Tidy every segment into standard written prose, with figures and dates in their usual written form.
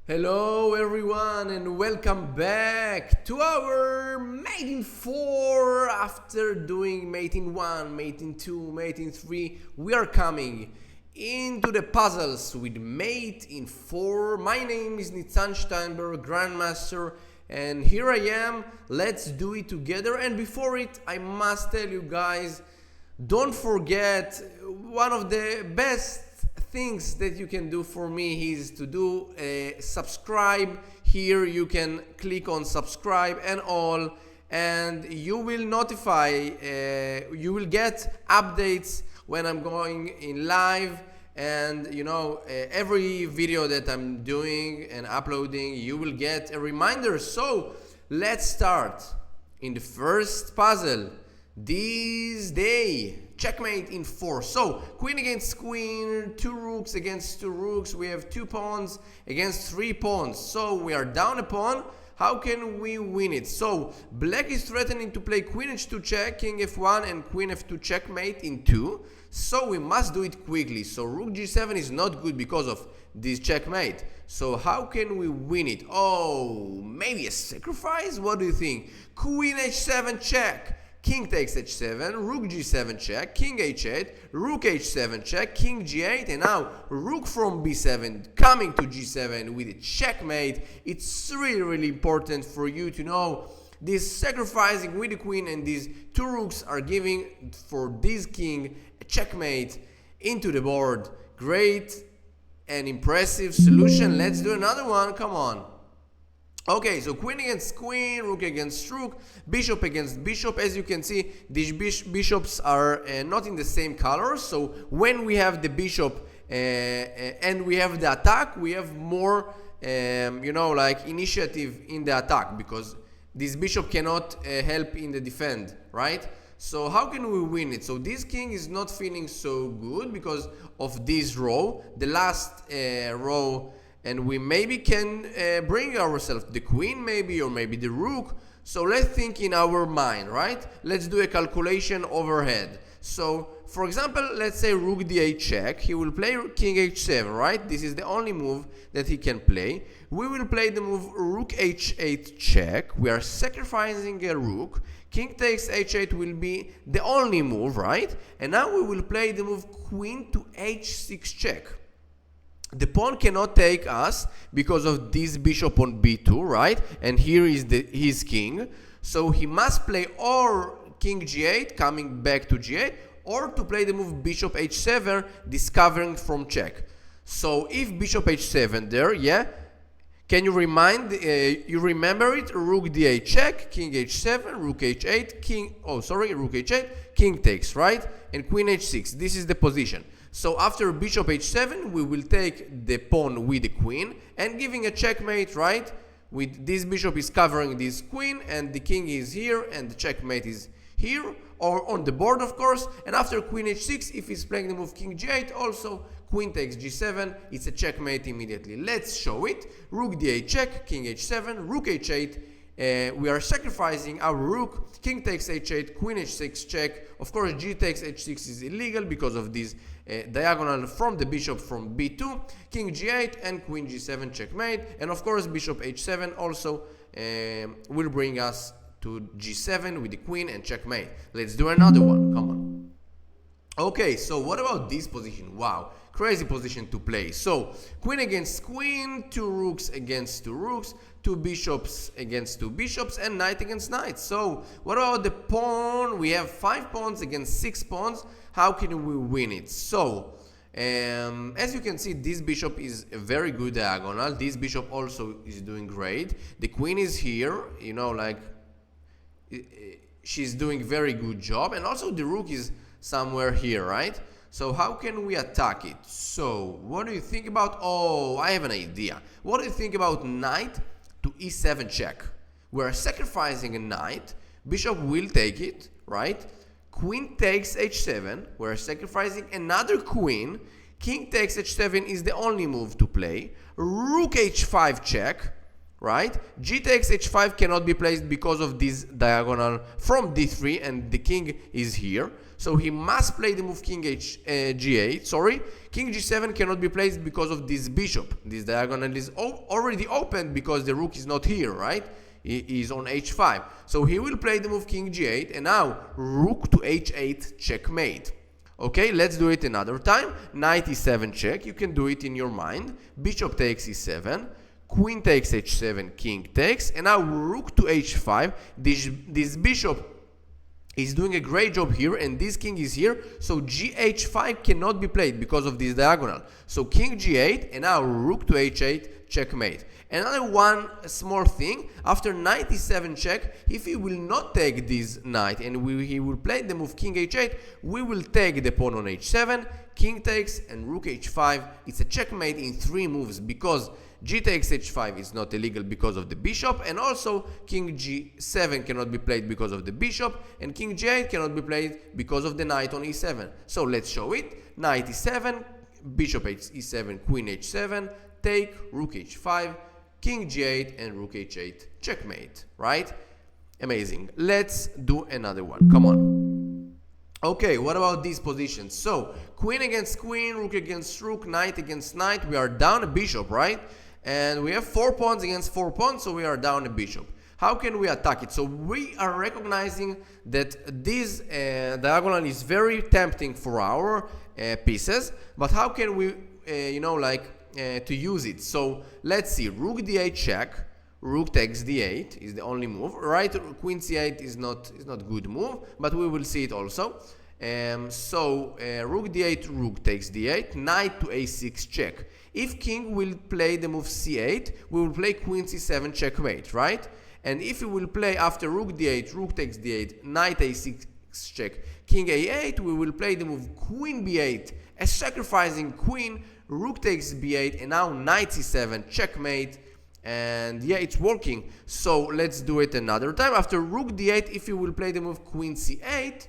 Hello everyone and welcome back to our mating 4. After doing mating 1, mating 2, mating 3, we are coming into the puzzles with mating 4. My name is Nitzan Steinberg, Grandmaster, and here I am. Let's do it together. And before it, I must tell you guys, don't forget, one of the best things that you can do for me is to do subscribe. Here you can click on subscribe and all, and you will you will get updates when I'm going in live, and every video that I'm doing and uploading, you will get a reminder. So let's start in the first puzzle this day. Checkmate in 4. So queen against queen, 2 rooks against 2 rooks. We have 2 pawns against 3 pawns. So we are down a pawn. How can we win it? So black is threatening to play queen h2 check, king f1, and queen f2 checkmate in 2. So we must do it quickly. So rook g7 is not good because of this checkmate. So how can we win it? Oh, maybe a sacrifice? What do you think? Queen h7 check. King takes h7, rook g7 check, king h8, rook h7 check, king g8, and now rook from b7 coming to g7 with a checkmate. It's really important for you to know this sacrificing with the queen, and these 2 rooks are giving for this king a checkmate into the board. Great and impressive solution. Let's do another one. Come on. Okay, so queen against queen, rook against rook, bishop against bishop. As you can see, these bishops are not in the same colors. So when we have the bishop and we have the attack, we have more, like initiative in the attack, because this bishop cannot help in the defend, right? So how can we win it? So this king is not feeling so good because of this row, the last row. And we maybe can bring ourselves the queen, maybe, or maybe the rook. So let's think in our mind, right? Let's do a calculation overhead. So, for example, let's say rook d8 check. He will play king h7, right? This is the only move that he can play. We will play the move rook h8 check. We are sacrificing a rook. King takes h8 will be the only move, right? And now we will play the move queen to h6 check. The pawn cannot take us because of this bishop on b2, right? And here is his king. So he must play or king g8, coming back to g8, or to play the move bishop h7, discovering from check. So if bishop h7 there, yeah? Can you you remember it? Rook d8 check, king h7, rook h8, rook h8, king takes, right? And queen h6. This is the position. So after bishop h7, we will take the pawn with the queen and giving a checkmate, right? With this bishop is covering this queen, and the king is here, and the checkmate is here, or on the board, of course. And after queen h6, if he's playing the move king g8, also queen takes g7, it's a checkmate immediately. Let's show it. Rook d8 check, king h7, rook h8. We are sacrificing our rook, king takes h8, queen h6 check. Of course, g takes h6 is illegal because of this diagonal from the bishop from b2, king g8, and queen g7 checkmate. And of course, bishop h7 also will bring us to g7 with the queen and checkmate. Let's do another one. Come on. Okay, so what about this position? Wow, crazy position to play. So queen against queen, 2 rooks against 2 rooks, 2 bishops against 2 bishops, and knight against knight. So what about the pawn? We have 5 pawns against 6 pawns. How can we win it? So as you can see, this bishop is a very good diagonal. This bishop also is doing great. The queen is here, she's doing very good job, and also the rook is somewhere here, right? So how can we attack it? So what do you think about, I have an idea. What do you think about knight to e7 check? We're sacrificing a knight, bishop will take it, right? Queen takes h7, we're sacrificing another queen, king takes h7 is the only move to play, rook h5 check, right? G takes h5 cannot be placed because of this diagonal from d3, and the king is here. So he must play the move g8. Sorry, king g7 cannot be placed because of this bishop. This diagonal is already open because the rook is not here, right? He is on h5. So he will play the move king g8, and now rook to h8 checkmate. Okay, let's do it another time. Knight e7 check. You can do it in your mind. Bishop takes e7. Queen takes h7, king takes, and now rook to h5. This bishop is doing a great job here, and this king is here, so gh5 cannot be played because of this diagonal. So king g8, and now rook to h8, checkmate. Another one small thing, after knight e7 check, if he will not take this knight and he will play the move king h8, we will take the pawn on h7, king takes, and rook h5. It's a checkmate in 3 moves because g takes h5 is not illegal because of the bishop, and also king g7 cannot be played because of the bishop, and king g8 cannot be played because of the knight on e7. So let's show it. Knight e7, bishop e7, queen h7, take, rook h5, king g8, and rook h8, checkmate, right? Amazing. Let's do another one. Come on. Okay, what about these positions? So queen against queen, rook against rook, knight against knight. We are down a bishop, right? And we have 4 pawns against 4 pawns, so we are down a bishop. How can we attack it? So we are recognizing that this diagonal is very tempting for our pieces, but how can we, to use it? So let's see, rook d8 check, rook takes d8 is the only move, right? Queen c8 is not good move, but we will see it also. Rook d8, rook takes d8, knight to a6 check. If king will play the move c8, we will play queen c7 checkmate, right? And if he will play after rook d8, rook takes d8, knight a6 check, king a8, we will play the move queen b8, a sacrificing queen, rook takes b8, and now knight c7 checkmate. And yeah, it's working. So let's do it another time. After rook d8, if you will play the move queen c8,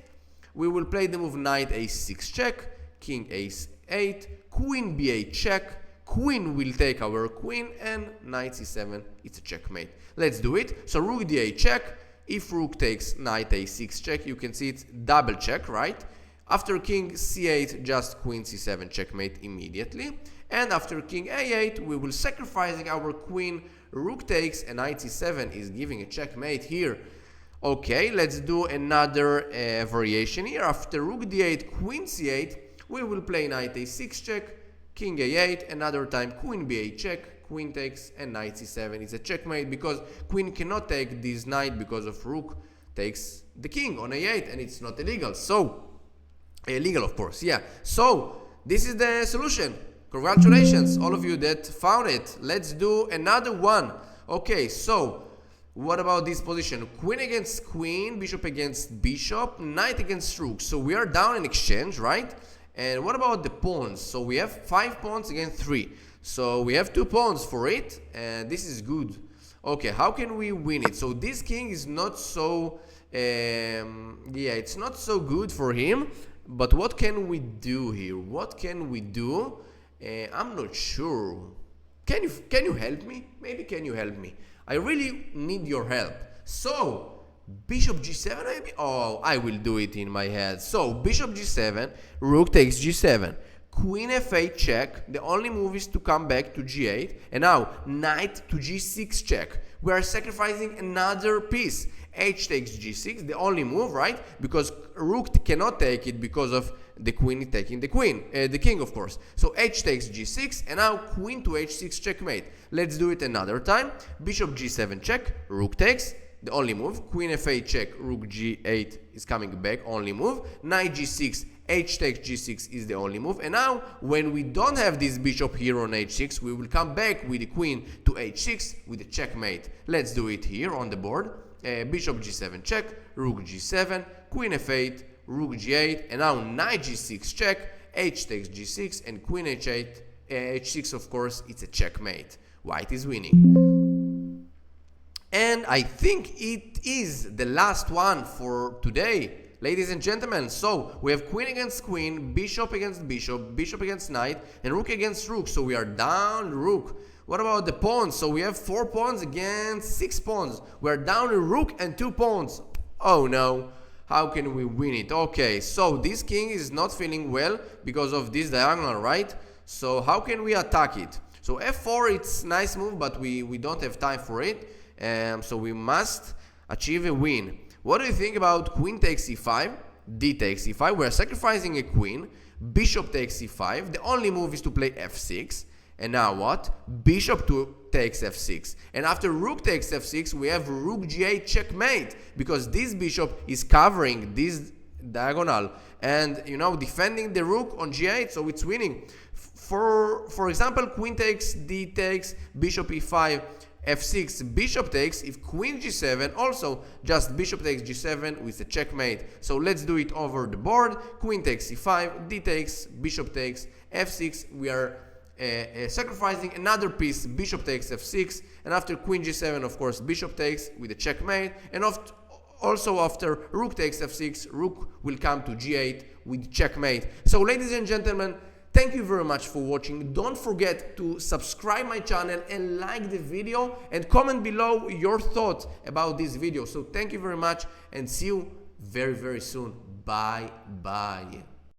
we will play the move knight a6 check, king a8, queen b8 check, queen will take our queen, and knight c7, it's a checkmate. Let's do it. So rook d8 check. If rook takes knight a6 check, you can see it's double check, right? After king c8, just queen c7 checkmate immediately. And after king a8, we will sacrificing our queen, rook takes, and knight c7 is giving a checkmate here. Okay, let's do another variation here. After rook d8, queen c8, we will play knight a6 check, king a8, another time queen b8 check, queen takes, and knight c7 is a checkmate because queen cannot take this knight because of rook takes the king on a8, and it's not illegal. So illegal, of course, yeah. So this is the solution. Congratulations, all of you that found it. Let's do another one. Okay, so what about this position? Queen against queen, bishop against bishop, knight against rook. So we are down in exchange, right? And what about the pawns? So we have 5 pawns against 3. So we have 2 pawns for it, and this is good. Okay, how can we win it? So this king is not so, it's not so good for him. But what can we do here? What can we do? I'm not sure. Can you help me? Maybe can you help me? I really need your help. So bishop g7 maybe? Oh, I will do it in my head. So bishop g7, rook takes g7, queen f8 check. The only move is to come back to g8, and now knight to g6 check. We are sacrificing another piece. H takes g6, the only move, right? Because rook cannot take it because of the queen taking the king, of course. So h takes g6, and now queen to h6 checkmate. Let's do it another time. Bishop g7 check, rook takes, the only move. Queen f8 check, rook g8 is coming back, only move. Knight g6, h takes g6 is the only move. And now when we don't have this bishop here on h6, we will come back with the queen to h6 with a checkmate. Let's do it here on the board. Bishop g7 check, rook g7, queen f8, rook g8, and now knight g6 check, h takes g6, and queen h8, h6, of course, it's a checkmate. White is winning. And I think it is the last one for today, ladies and gentlemen. So we have queen against queen, bishop against bishop, bishop against knight, and rook against rook. So we are down rook. What about the pawns? So we have 4 pawns against 6 pawns. We're down a rook and 2 pawns. Oh no. How can we win it? Okay, so this king is not feeling well because of this diagonal, right? So how can we attack it? So f4, it's nice move, but we don't have time for it. So we must achieve a win. What do you think about queen takes e5, d takes e5? We're sacrificing a queen. Bishop takes e5. The only move is to play f6. And now what? Bishop takes f6. And after rook takes f6, we have rook g8 checkmate, because this bishop is covering this diagonal and, you know, defending the rook on g8, so it's winning. For example, queen takes, d takes, bishop e5, f6, bishop takes. If queen g7, also just bishop takes g7 with a checkmate. So let's do it over the board. Queen takes e5, d takes, bishop takes, f6. We are sacrificing another piece. Bishop takes f6, and after queen g7, of course, bishop takes with a checkmate, and also after rook takes f6, rook will come to g8 with checkmate. So ladies and gentlemen, thank you very much for watching. Don't forget to subscribe my channel and like the video, and comment below your thoughts about this video. So thank you very much, and see you very soon. Bye.